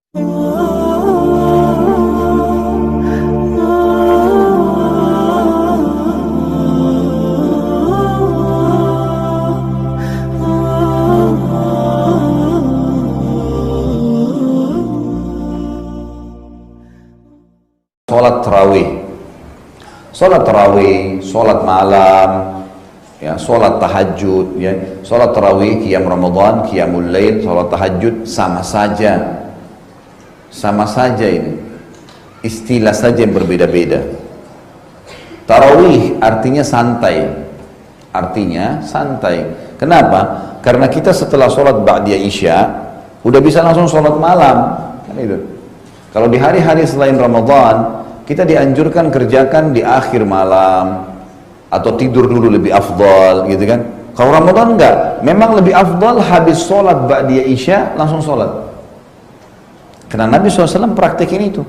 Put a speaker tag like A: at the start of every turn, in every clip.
A: Sholat tarawih, sholat malam, ya, sholat tahajud, ya, sholat tarawih, qiyam Ramadan, qiyamul lail, sholat tahajud sama saja ini, istilah saja yang berbeda-beda. Tarawih artinya santai, Kenapa? Karena kita setelah sholat ba'diyah isya udah bisa langsung sholat malam, kan itu. Kalau di hari-hari selain Ramadan, kita dianjurkan kerjakan di akhir malam atau tidur dulu lebih afdal, gitu kan. Kalau Ramadan enggak, memang lebih afdal habis sholat ba'diyah isya langsung sholat. Karena Nabi SAW praktekin itu.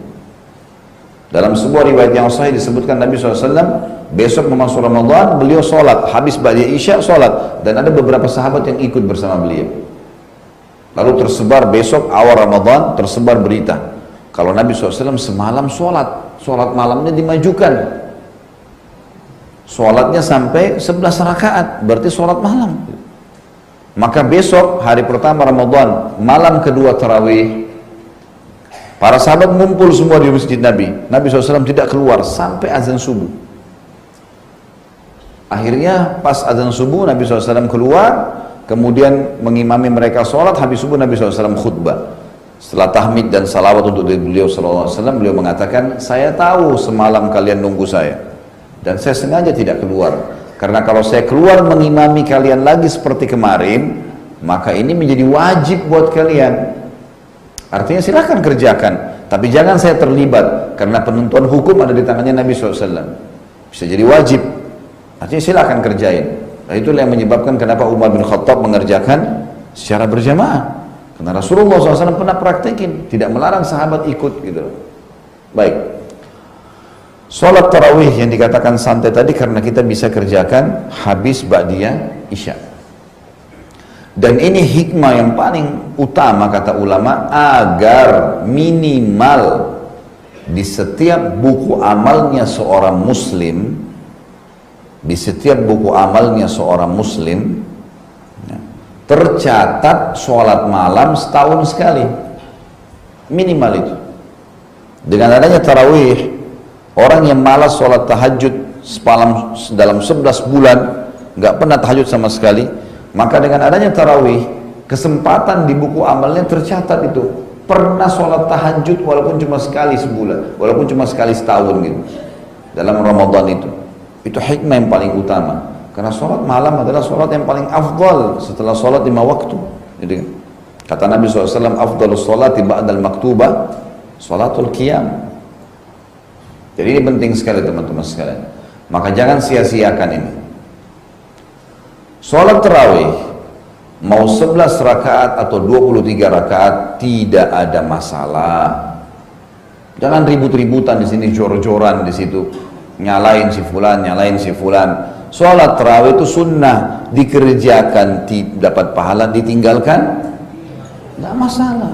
A: Dalam sebuah riwayat yang sahih disebutkan Nabi SAW besok memasuki Ramadan beliau sholat, habis ba'diyah isya sholat, dan ada beberapa sahabat yang ikut bersama beliau. Lalu tersebar besok awal Ramadan, tersebar berita kalau Nabi SAW semalam sholat malamnya dimajukan, sholatnya sampai 11 rakaat, berarti sholat malam. Maka besok hari pertama Ramadan, malam kedua tarawih, para sahabat ngumpul semua di masjid Nabi. Nabi SAW tidak keluar sampai azan subuh. Akhirnya pas azan subuh Nabi SAW keluar, kemudian mengimami mereka sholat. Habis subuh Nabi SAW khutbah. Setelah tahmid dan salawat untuk beliau SAW, beliau mengatakan, saya tahu semalam kalian nunggu saya, dan saya sengaja tidak keluar, karena kalau saya keluar mengimami kalian lagi seperti kemarin, maka ini menjadi wajib buat kalian. Artinya silahkan kerjakan, tapi jangan saya terlibat, karena penentuan hukum ada di tangannya Nabi SAW. Bisa jadi wajib, artinya silahkan kerjain. Nah, itulah yang menyebabkan kenapa Umar bin Khattab mengerjakan secara berjamaah. Karena Rasulullah SAW pernah praktekin, tidak melarang sahabat ikut gitu. Baik. Sholat tarawih yang dikatakan santai tadi karena kita bisa kerjakan habis ba'diyah isya. Dan ini hikmah yang paling utama kata ulama, agar minimal di setiap buku amalnya seorang muslim, tercatat sholat malam setahun sekali, minimal itu. Dengan adanya tarawih, orang yang malas sholat tahajud dalam 11 bulan nggak pernah tahajud sama sekali, maka dengan adanya tarawih, kesempatan di buku amalnya tercatat itu pernah sholat tahajud walaupun cuma sekali sebulan, walaupun cuma sekali setahun gitu dalam Ramadan. Itu hikmah yang paling utama. Karena sholat malam adalah sholat yang paling afdal setelah sholat 5 waktu. Jadi, kata Nabi SAW, afdalus sholati ba'dal maktubah sholatul qiyam. Jadi ini penting sekali teman-teman sekalian. Maka jangan sia-siakan ini. Sholat tarawih mau 11 rakaat atau 23 rakaat tidak ada masalah. Jangan ribut-ributan di sini, jor-joran di situ, nyalain si fulan. Sholat tarawih itu sunnah, dikerjakan dapat pahala, ditinggalkan tidak masalah.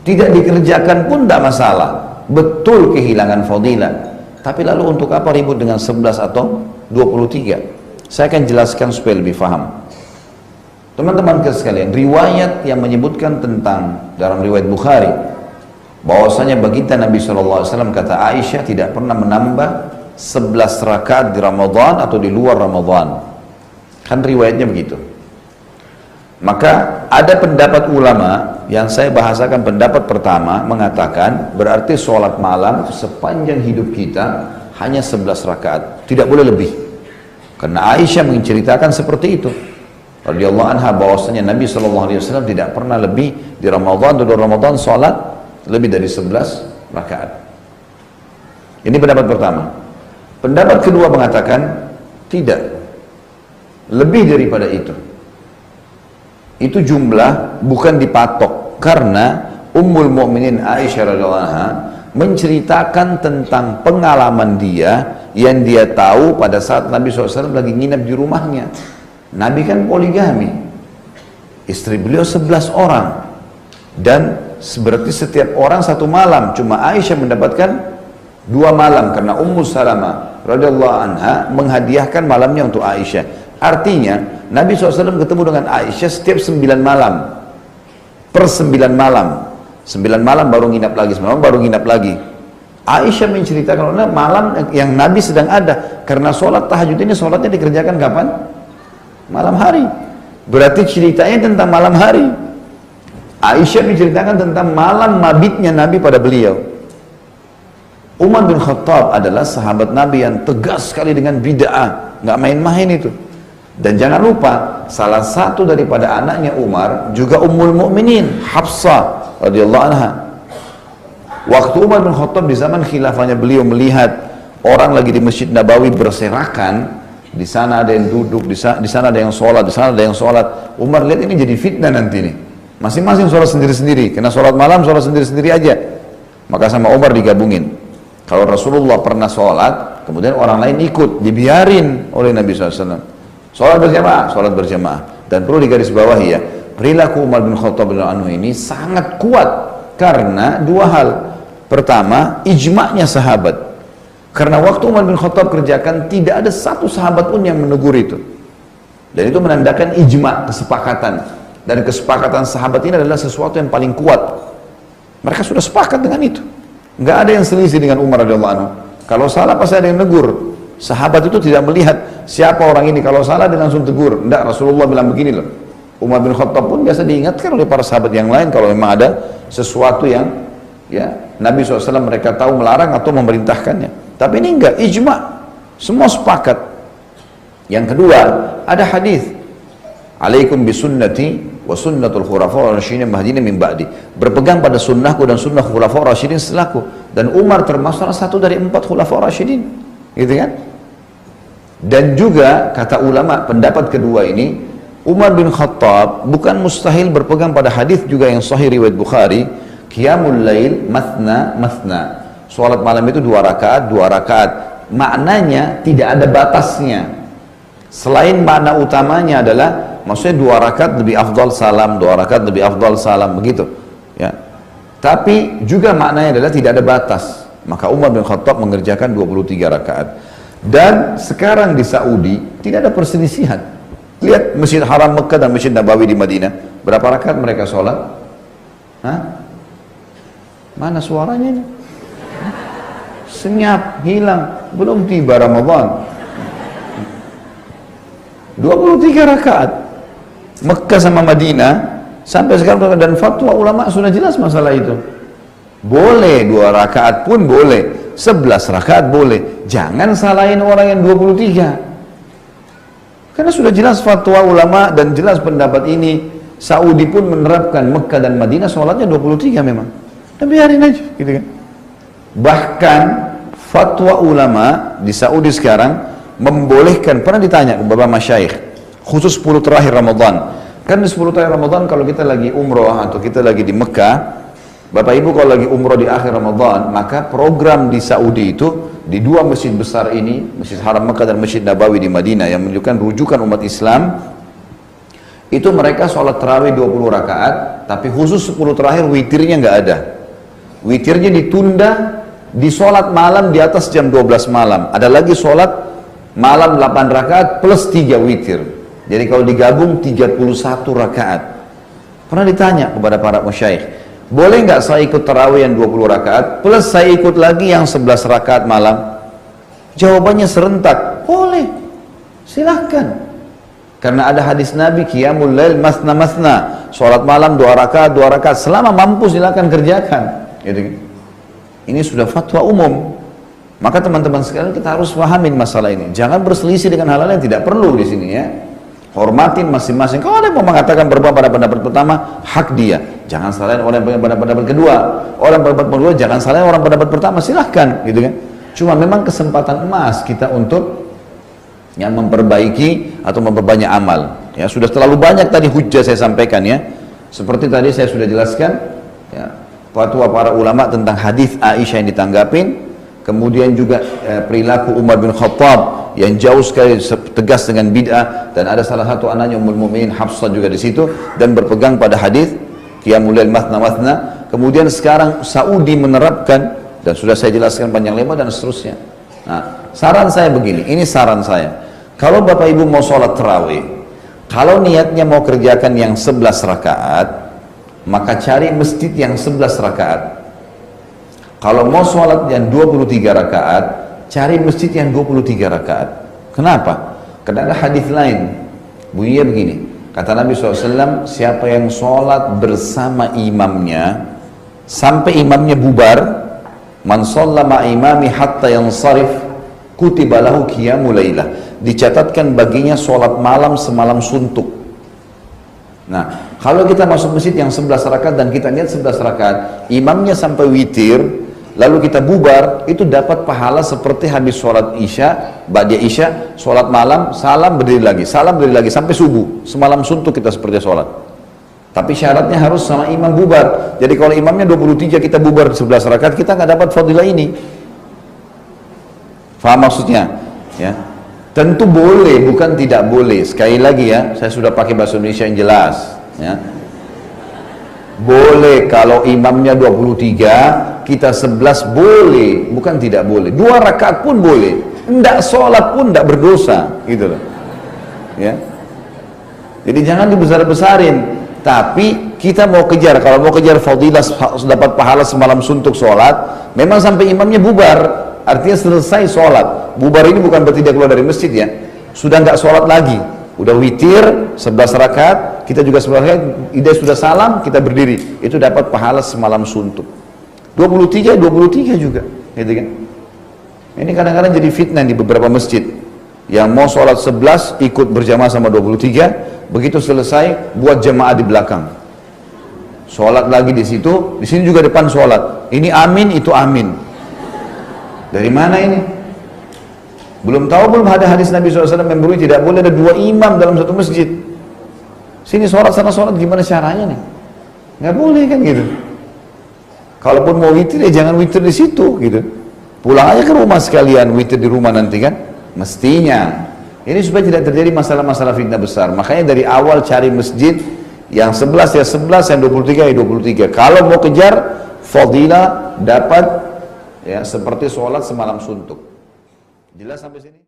A: Tidak dikerjakan pun tidak masalah. Betul kehilangan fadilah. Tapi lalu untuk apa ribut dengan 11 atau 23? Saya akan jelaskan supaya lebih paham. Teman-teman sekalian, riwayat yang menyebutkan tentang dalam riwayat Bukhari bahwasanya baginda Nabi SAW kata Aisyah tidak pernah menambah 11 rakaat di Ramadan atau di luar Ramadan. Kan riwayatnya begitu. Maka ada pendapat ulama yang saya bahasakan. Pendapat pertama mengatakan berarti sholat malam sepanjang hidup kita hanya 11 rakaat, tidak boleh lebih. Karena Aisyah menceritakan seperti itu radhiyallahu anha, bahwasanya Nabi SAW tidak pernah lebih di Ramadan atau di Ramadan sholat lebih dari 11 rakaat. Ini pendapat pertama. Pendapat kedua mengatakan tidak, lebih daripada itu. Itu jumlah bukan dipatok, karena Ummul Mukminin Aisyah radhiyallahu anha menceritakan tentang pengalaman dia yang dia tahu pada saat Nabi SAW lagi nginap di rumahnya. Nabi kan poligami, istri beliau 11 orang, Dan berarti setiap orang satu malam, cuma Aisyah mendapatkan 2 malam karena Ummu Salamah radhiyallahu anha menghadiahkan malamnya untuk Aisyah. Artinya Nabi SAW ketemu dengan Aisyah setiap 9 malam, per 9 malam, 9 malam baru nginap lagi, 9 malam baru nginap lagi. Aisyah menceritakan malam yang Nabi sedang ada, karena sholat tahajud ini sholatnya dikerjakan kapan? Malam hari. Berarti ceritanya tentang malam hari. Aisyah menceritakan tentang malam mabitnya Nabi pada beliau. Umar bin Khattab adalah sahabat Nabi yang tegas sekali dengan bid'ah, nggak main-main itu. Dan jangan lupa, salah satu daripada anaknya Umar juga Ummul Mukminin Hafsah radhiyallahu anha. Waktu Umar bin Khattab di zaman khilafahnya beliau melihat orang lagi di Masjid Nabawi berserakan, di sana ada yang duduk, di sana ada yang sholat, di sana ada yang sholat. Umar lihat ini jadi fitnah nanti nih. Masing-masing sholat sendiri-sendiri, karena sholat malam sholat sendiri-sendiri aja. Maka sama Umar digabungin. Kalau Rasulullah pernah sholat, kemudian orang lain ikut, dibiarin oleh Nabi SAW. Sholat berjamaah. Dan perlu digarisbawahi ya, perilaku Umar bin Khattab radhiyallahu anhu ini sangat kuat karena 2 hal. Pertama, ijma'nya sahabat. Karena waktu Umar bin Khattab kerjakan, tidak ada satu sahabat pun yang menegur itu. Dan itu menandakan ijma', kesepakatan. Dan kesepakatan sahabat ini adalah sesuatu yang paling kuat. Mereka sudah sepakat dengan itu. Nggak ada yang selisih dengan Umar radhiyallahu anhu. Kalau salah pasti ada yang negur. Sahabat itu tidak melihat siapa orang ini, kalau salah dia langsung tegur. Enggak, Rasulullah bilang begini loh. Umar bin Khattab pun biasa diingatkan oleh para sahabat yang lain kalau memang ada sesuatu yang ya Nabi SAW mereka tahu melarang atau memerintahkannya. Tapi ini enggak, ijma', semua sepakat. Yang kedua, ada hadis, alaikum bisunnati wa sunnatul khulafaur rasyidin mahdiyyin min ba'di. Berpegang pada sunnahku dan sunnah khulafaur rasyidin setelahku. Dan Umar termasuk salah satu dari 4 khulafaur rasyidin, gitu kan? Dan juga kata ulama pendapat kedua ini, Umar bin Khattab bukan mustahil berpegang pada hadis juga yang sahih riwayat Bukhari, qiyamul lail mathna mathna. Salat malam itu 2 rakaat, 2 rakaat. Maknanya tidak ada batasnya. Selain makna utamanya adalah maksudnya 2 rakaat lebih afdal salam, 2 rakaat lebih afdal salam, begitu. Ya. Tapi juga maknanya adalah tidak ada batas. Maka Umar bin Khattab mengerjakan 23 rakaat. Dan sekarang di Saudi tidak ada perselisihan. Lihat Masjid Haram Mekah dan Masjid Nabawi di Madinah, berapa rakaat mereka sholat? Hah? Mana suaranya ini? Senyap, hilang, belum tiba Ramadan. 23 rakaat. Mekah sama Madinah sampai sekarang, dan fatwa ulama sudah jelas masalah itu. Boleh 2 rakaat pun boleh, 11 rakaat boleh. Jangan salahin orang yang 23. Karena sudah jelas fatwa ulama dan jelas pendapat ini. Saudi pun menerapkan Mekah dan Madinah sholatnya 23 memang. Dan biarin aja, gitu kan. Bahkan fatwa ulama di Saudi sekarang membolehkan, pernah ditanya ke beberapa masyayikh, khusus 10 terakhir Ramadan. Kan di 10 terakhir Ramadan kalau kita lagi umroh atau kita lagi di Mekah, Bapak Ibu kalau lagi umroh di akhir Ramadan, maka program di Saudi itu di 2 masjid besar ini, Masjid Haram Mekah dan Masjid Nabawi di Madinah yang menunjukkan rujukan umat Islam, itu mereka sholat tarawih 20 rakaat, tapi khusus 10 terakhir witirnya nggak ada. Witirnya ditunda di sholat malam di atas jam 12 malam. Ada lagi sholat malam 8 rakaat plus 3 witir. Jadi kalau digabung 31 rakaat. Pernah ditanya kepada para masyayikh, boleh nggak saya ikut tarawih yang 20 rakaat plus saya ikut lagi yang 11 rakaat malam? Jawabannya serentak, boleh, silahkan. Karena ada hadis Nabi, qiyamul lail masna masna, sholat malam 2 rakaat 2 rakaat, selama mampu silahkan kerjakan. Gitu. Ini sudah fatwa umum. Maka teman-teman sekalian kita harus pahamin masalah ini. Jangan berselisih dengan hal-hal yang tidak perlu di sini ya. Hormatin masing-masing. Kalau ada yang mau mengatakan berubah pada pendapat pertama, hak dia. Jangan salahin orang yang pada pendapat kedua. Orang pendapat kedua jangan salahin orang pendapat pertama, silahkan, gitu kan. Cuma memang kesempatan emas kita untuk yang memperbaiki atau memperbanyak amal. Ya, sudah terlalu banyak tadi hujah saya sampaikan ya. Seperti tadi saya sudah jelaskan ya, fatwa para ulama tentang hadis Aisyah yang ditanggapin, kemudian juga perilaku Umar bin Khattab yang jauh sekali tegas dengan bid'ah, dan ada salah satu anaknya Ummul Mukminin Hafsah juga di situ, dan berpegang pada hadis qiyamul lail mathna. Kemudian sekarang Saudi menerapkan, dan sudah saya jelaskan panjang lebar dan seterusnya. Nah, saran saya begini, ini saran saya. Kalau Bapak Ibu mau sholat tarawih, kalau niatnya mau kerjakan yang 11 rakaat, maka cari masjid yang 11 rakaat. Kalau mau sholat yang 23 rakaat, cari masjid yang 23 rakaat. Kenapa? Karena ada hadis lain, bunyinya begini. Kata Nabi SAW, siapa yang sholat bersama imamnya sampai imamnya bubar, man shalla imami hatta yansarif kutiba lahu qiyamul lailah, dicatatkan baginya sholat malam semalam suntuk. Nah, kalau kita masuk masjid yang 11 rakaat dan kita lihat 11 rakaat, imamnya sampai witir, lalu kita bubar, itu dapat pahala seperti habis sholat isya, ba'da isya, sholat malam, salam berdiri lagi, sampai subuh, semalam suntuk kita seperti sholat. Tapi syaratnya harus sama imam bubar. Jadi kalau imamnya 23, kita bubar 11 rakaat, kita nggak dapat fadilah ini. Faham maksudnya? Ya. Tentu boleh, bukan tidak boleh. Sekali lagi ya, saya sudah pakai bahasa Indonesia yang jelas. Ya. Boleh kalau imamnya 23, kita 11 boleh, bukan tidak boleh. 2 rakaat pun boleh. Enggak sholat pun enggak berdosa, gitu loh. Ya. Jadi jangan dibesar-besarin. Tapi kita mau kejar, kalau mau kejar fadilah dapat pahala semalam suntuk sholat, memang sampai imamnya bubar. Artinya selesai sholat. Bubar ini bukan berarti dia keluar dari masjid ya. Sudah nggak sholat lagi. Udah witir, 11 rakaat, kita juga 11 rakaat, ide sudah salam, kita berdiri. Itu dapat pahala semalam suntuk. 23 juga. Gitu kan? Ini kadang-kadang jadi fitnah di beberapa masjid. Yang mau sholat 11, ikut berjamaah sama 23, begitu selesai, buat jamaah di belakang. Sholat lagi di situ, di sini juga depan sholat. Ini amin, itu amin. Dari mana ini? Belum ada hadis Nabi SAW yang berbunyi tidak boleh ada 2 imam dalam satu masjid. Sini sholat, sana sholat, gimana caranya nih? Nggak boleh kan gitu. Kalaupun mau witir ya jangan witir di situ gitu. Pulang aja ke rumah sekalian, witir di rumah nanti kan. Mestinya. Ini supaya tidak terjadi masalah-masalah fitnah besar. Makanya dari awal cari masjid yang 11 ya 11, yang 23 ya 23. Kalau mau kejar fadilah dapat ya seperti sholat semalam suntuk. Jelas sampai sini?